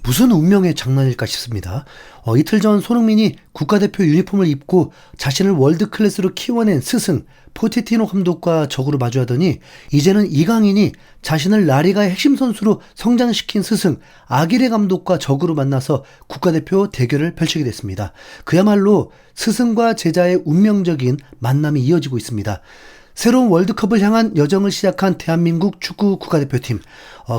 무슨 운명의 장난일까 싶습니다. 이틀 전 손흥민이 국가대표 유니폼을 입고 자신을 월드클래스로 키워낸 스승 포체티노 감독과 적으로 마주하더니 이제는 이강인이 자신을 라리가의 핵심 선수로 성장시킨 스승 아기레 감독과 적으로 만나서 국가대표 대결을 펼치게 됐습니다. 그야말로 스승과 제자의 운명적인 만남이 이어지고 있습니다. 새로운 월드컵을 향한 여정을 시작한 대한민국 축구 국가대표팀.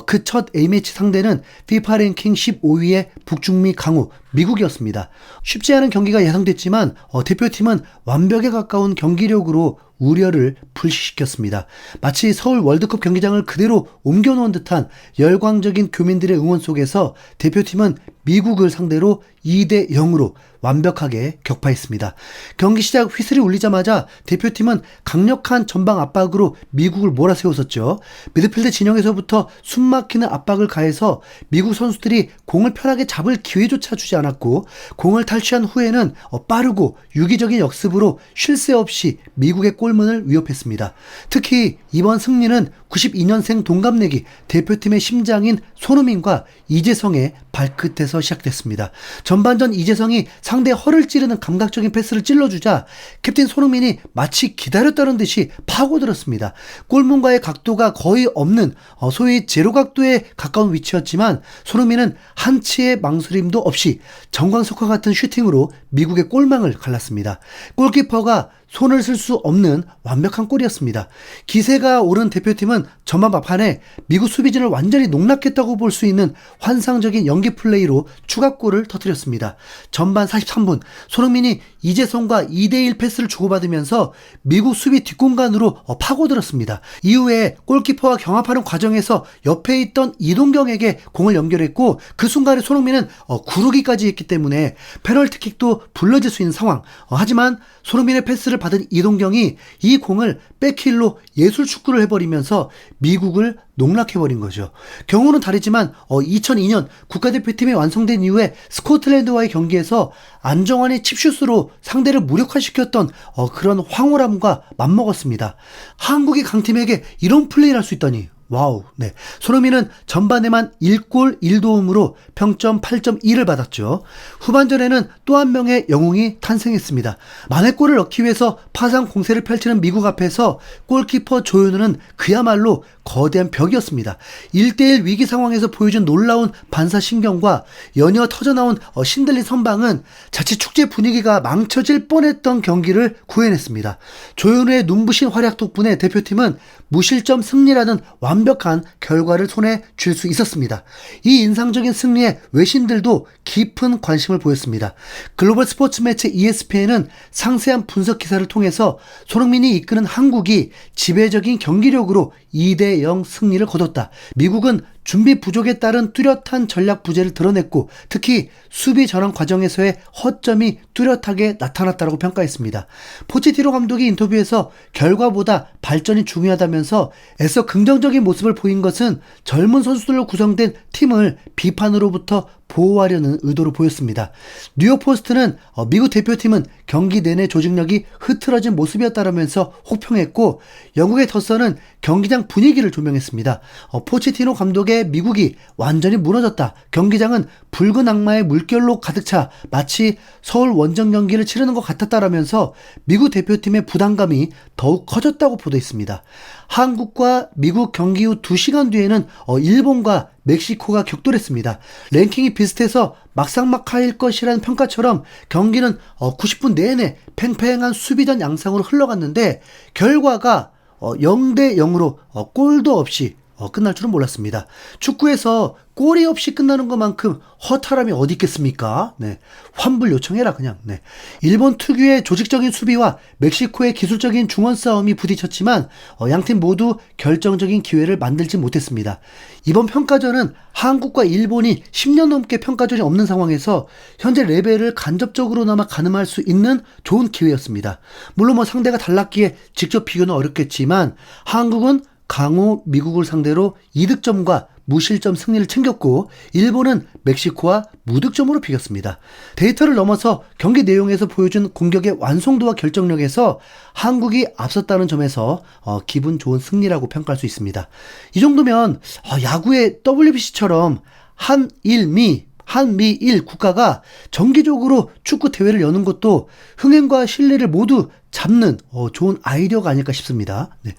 그 첫 A매치 상대는 FIFA 랭킹 15위의 북중미 강호 미국이었습니다. 쉽지 않은 경기가 예상됐지만 대표팀은 완벽에 가까운 경기력으로 우려를 불식시켰습니다. 마치 서울 월드컵 경기장을 그대로 옮겨놓은 듯한 열광적인 교민들의 응원 속에서 대표팀은 미국을 상대로 2대 0으로 완벽하게 격파했습니다. 경기 시작 휘슬이 울리자마자 대표팀은 강력한 전방 압박으로 미국을 몰아세웠었죠. 미드필드 진영에서부터 숨막히는 압박을 가해서 미국 선수들이 공을 편하게 잡을 기회조차 주지 않았고, 공을 탈취한 후에는 빠르고 유기적인 역습으로 쉴 새 없이 미국의 골문을 위협했습니다. 특히 이번 승리는 92년생 동갑내기 대표팀의 심장인 손흥민과 이재성의 발끝에서 시작됐습니다. 전반전 이재성이 상대의 허를 찌르는 감각적인 패스를 찔러주자 캡틴 손흥민이 마치 기다렸다는 듯이 파고들었습니다. 골문과의 각도가 거의 없는 소위 제로 각도에 가까운 위치였지만 손흥민은 한치의 망설임도 없이 정광석화 같은 슈팅으로 미국의 골망을 갈랐습니다. 골키퍼가 손을 쓸 수 없는 완벽한 골이었습니다. 기세가 오른 대표팀은 전반 막판에 미국 수비진을 완전히 농락했다고 볼 수 있는 환상적인 연기 플레이로 추가골을 터뜨렸습니다. 전반 43분 손흥민이 이재성과 2대1 패스를 주고받으면서 미국 수비 뒷공간으로 파고들었습니다. 이후에 골키퍼와 경합하는 과정에서 옆에 있던 이동경에게 공을 연결했고, 그 순간에 손흥민은 구르기까지 했기 때문에 페널티킥도 불러질 수 있는 상황. 하지만 손흥민의 패스를 받은 이동경이 이 공을 백힐로 예술 축구를 해버리면서 미국을 농락해버린 거죠. 경우는 다르지만 2002년 국가대표팀이 완성된 이후에 스코틀랜드와의 경기에서 안정환의 칩슛으로 상대를 무력화시켰던 그런 황홀함과 맞먹었습니다. 한국이 강팀에게 이런 플레이를 할 수 있다니. 와우. 네. 손흥민은 전반에만 1골 1도움으로 평점 8.2를 받았죠. 후반전에는 또 한 명의 영웅이 탄생했습니다. 만회골을 넣기 위해서 파상 공세를 펼치는 미국 앞에서 골키퍼 조현우는 그야말로 거대한 벽이었습니다. 1대1 위기 상황에서 보여준 놀라운 반사신경과 연이어 터져나온 신들린 선방은 자칫 축제 분위기가 망쳐질 뻔했던 경기를 구해냈습니다. 조현우의 눈부신 활약 덕분에 대표팀은 무실점 승리라는 완벽한 결과를 손에 쥘 수 있었습니다. 이 인상적인 승리에 외신들도 깊은 관심을 보였습니다. 글로벌 스포츠 매체 ESPN은 상세한 분석 기사를 통해서 손흥민이 이끄는 한국이 지배적인 경기력으로 2대0 승리를 거뒀다. 미국은 준비 부족에 따른 뚜렷한 전략 부재를 드러냈고, 특히 수비 전환 과정에서의 허점이 뚜렷하게 나타났다고 평가했습니다. 포체티노 감독이 인터뷰에서 결과보다 발전이 중요하다면서 애써 긍정적인 모습을 보인 것은 젊은 선수들로 구성된 팀을 비판으로부터 보호하려는 의도로 보였습니다. 뉴욕 포스트는 미국 대표팀은 경기 내내 조직력이 흐트러진 모습이었다라면서 혹평했고, 영국의 더선은 경기장 분위기를 조명했습니다. 포체티노 감독의 미국이 완전히 무너졌다. 경기장은 붉은 악마의 물결로 가득 차 마치 서울 원정 경기를 치르는 것 같았다라면서 미국 대표팀의 부담감이 더욱 커졌다고 보도했습니다. 한국과 미국 경기 후 2시간 뒤에는 일본과 멕시코가 격돌했습니다. 랭킹이 비슷해서 막상막하일 것이라는 평가처럼 경기는 90분 내내 팽팽한 수비전 양상으로 흘러갔는데 결과가 0대 0으로 골도 없이 끝날 줄은 몰랐습니다. 축구에서 골이 없이 끝나는 것만큼 허탈함이 어디 있겠습니까? 네. 환불 요청해라 그냥. 네. 일본 특유의 조직적인 수비와 멕시코의 기술적인 중원 싸움이 부딪혔지만 양팀 모두 결정적인 기회를 만들지 못했습니다. 이번 평가전은 한국과 일본이 10년 넘게 평가전이 없는 상황에서 현재 레벨을 간접적으로나마 가늠할 수 있는 좋은 기회였습니다. 물론 상대가 달랐기에 직접 비교는 어렵겠지만 한국은 강호 미국을 상대로 2득점과 무실점 승리를 챙겼고, 일본은 멕시코와 무득점으로 비겼습니다. 데이터를 넘어서 경기 내용에서 보여준 공격의 완성도와 결정력에서 한국이 앞섰다는 점에서 기분 좋은 승리라고 평가할 수 있습니다. 이 정도면 야구의 WBC처럼 한일미 한미일 국가가 정기적으로 축구 대회를 여는 것도 흥행과 신뢰를 모두 잡는 좋은 아이디어가 아닐까 싶습니다. 네.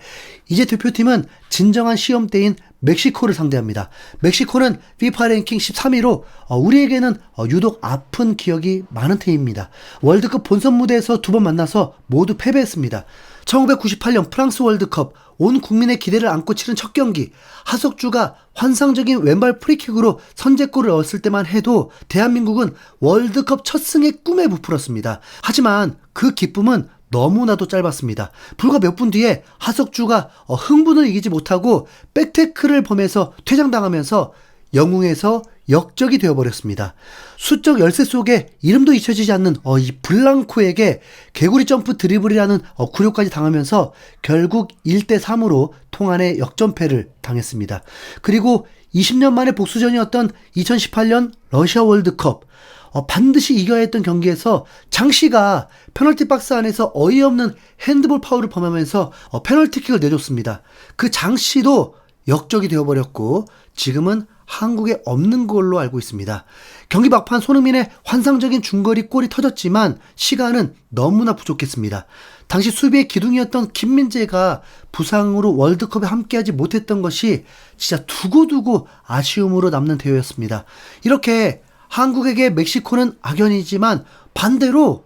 이제 대표팀은 진정한 시험대인 멕시코를 상대합니다. 멕시코는 FIFA 랭킹 13위로 우리에게는 유독 아픈 기억이 많은 팀입니다. 월드컵 본선 무대에서 두 번 만나서 모두 패배했습니다. 1998년 프랑스 월드컵 온 국민의 기대를 안고 치른 첫 경기, 하석주가 환상적인 왼발 프리킥으로 선제골을 넣었을 때만 해도 대한민국은 월드컵 첫 승의 꿈에 부풀었습니다. 하지만 그 기쁨은 너무나도 짧았습니다. 불과 몇 분 뒤에 하석주가 흥분을 이기지 못하고 백태클을 범해서 퇴장당하면서 영웅에서 역적이 되어버렸습니다. 수적 열세 속에 이름도 잊혀지지 않는 이 블랑코에게 개구리 점프 드리블이라는 굴욕까지 당하면서 결국 1대3으로 통안의 역전패를 당했습니다. 그리고 20년 만에 복수전이었던 2018년 러시아 월드컵, 반드시 이겨야 했던 경기에서 장씨가 페널티 박스 안에서 어이없는 핸드볼 파울을 범하면서 페널티킥을 내줬습니다. 그 장씨도 역적이 되어버렸고 지금은 한국에 없는 걸로 알고 있습니다. 경기 막판 손흥민의 환상적인 중거리 골이 터졌지만 시간은 너무나 부족했습니다. 당시 수비의 기둥이었던 김민재가 부상으로 월드컵에 함께하지 못했던 것이 진짜 두고두고 아쉬움으로 남는 대회였습니다. 이렇게 한국에게 멕시코는 악연이지만 반대로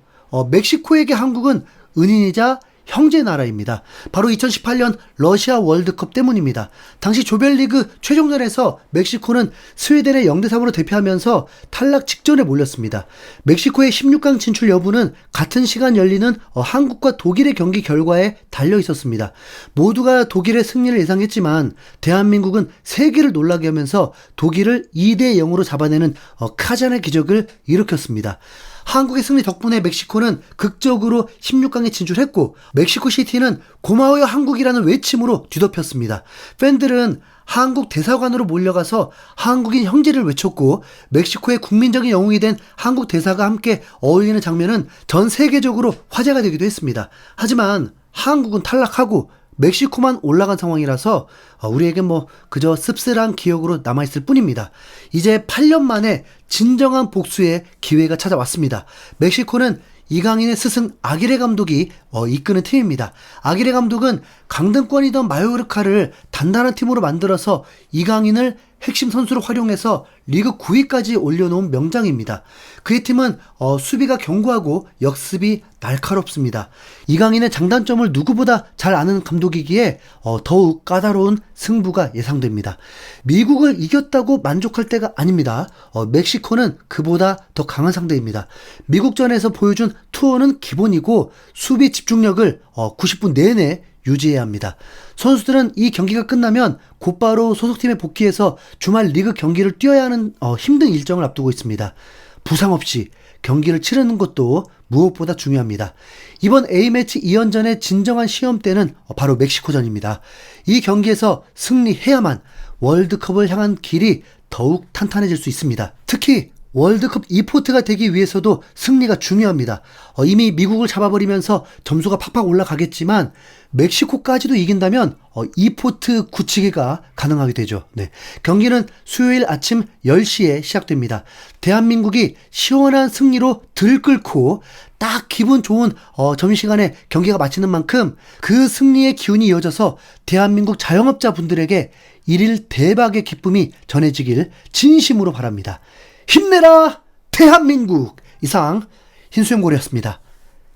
멕시코에게 한국은 은인이자 형제 나라입니다. 바로 2018년 러시아 월드컵 때문입니다. 당시 조별리그 최종전에서 멕시코는 스웨덴의 0대3으로 대패하면서 탈락 직전에 몰렸습니다. 멕시코의 16강 진출 여부는 같은 시간 열리는 한국과 독일의 경기 결과에 달려 있었습니다. 모두가 독일의 승리를 예상했지만 대한민국은 세계를 놀라게 하면서 독일을 2대0으로 잡아내는 카잔의 기적을 일으켰습니다. 한국의 승리 덕분에 멕시코는 극적으로 16강에 진출했고 멕시코시티는 고마워요 한국이라는 외침으로 뒤덮였습니다. 팬들은 한국 대사관으로 몰려가서 한국인 형제를 외쳤고 멕시코의 국민적인 영웅이 된 한국 대사가 함께 어울리는 장면은 전 세계적으로 화제가 되기도 했습니다. 하지만 한국은 탈락하고 멕시코만 올라간 상황이라서 우리에겐 그저 씁쓸한 기억으로 남아있을 뿐입니다. 이제 8년 만에 진정한 복수의 기회가 찾아왔습니다. 멕시코는 이강인의 스승 아기레 감독이 이끄는 팀입니다. 아기레 감독은 강등권이던 마요르카를 단단한 팀으로 만들어서 이강인을 핵심 선수로 활용해서 리그 9위까지 올려놓은 명장입니다. 그의 팀은 수비가 견고하고 역습이 날카롭습니다. 이강인의 장단점을 누구보다 잘 아는 감독이기에 더욱 까다로운 승부가 예상됩니다. 미국을 이겼다고 만족할 때가 아닙니다. 멕시코는 그보다 더 강한 상대입니다. 미국전에서 보여준 투어는 기본이고 수비 집중력을 90분 내내 유지해야 합니다. 선수들은 이 경기가 끝나면 곧바로 소속팀에 복귀해서 주말 리그 경기를 뛰어야 하는 힘든 일정을 앞두고 있습니다. 부상 없이 경기를 치르는 것도 무엇보다 중요합니다. 이번 A매치 2연전의 진정한 시험대는 바로 멕시코전입니다. 이 경기에서 승리해야만 월드컵을 향한 길이 더욱 탄탄해질 수 있습니다. 특히 월드컵 2포트가 되기 위해서도 승리가 중요합니다. 이미 미국을 잡아버리면서 점수가 팍팍 올라가겠지만 멕시코까지도 이긴다면 2포트 굳히기가 가능하게 되죠. 네. 경기는 수요일 아침 10시에 시작됩니다. 대한민국이 시원한 승리로 들끓고 딱 기분 좋은 점심시간에 경기가 마치는 만큼 그 승리의 기운이 이어져서 대한민국 자영업자분들에게 일일 대박의 기쁨이 전해지길 진심으로 바랍니다. 힘내라 대한민국! 이상 흰수염고래였습니다.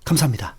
감사합니다.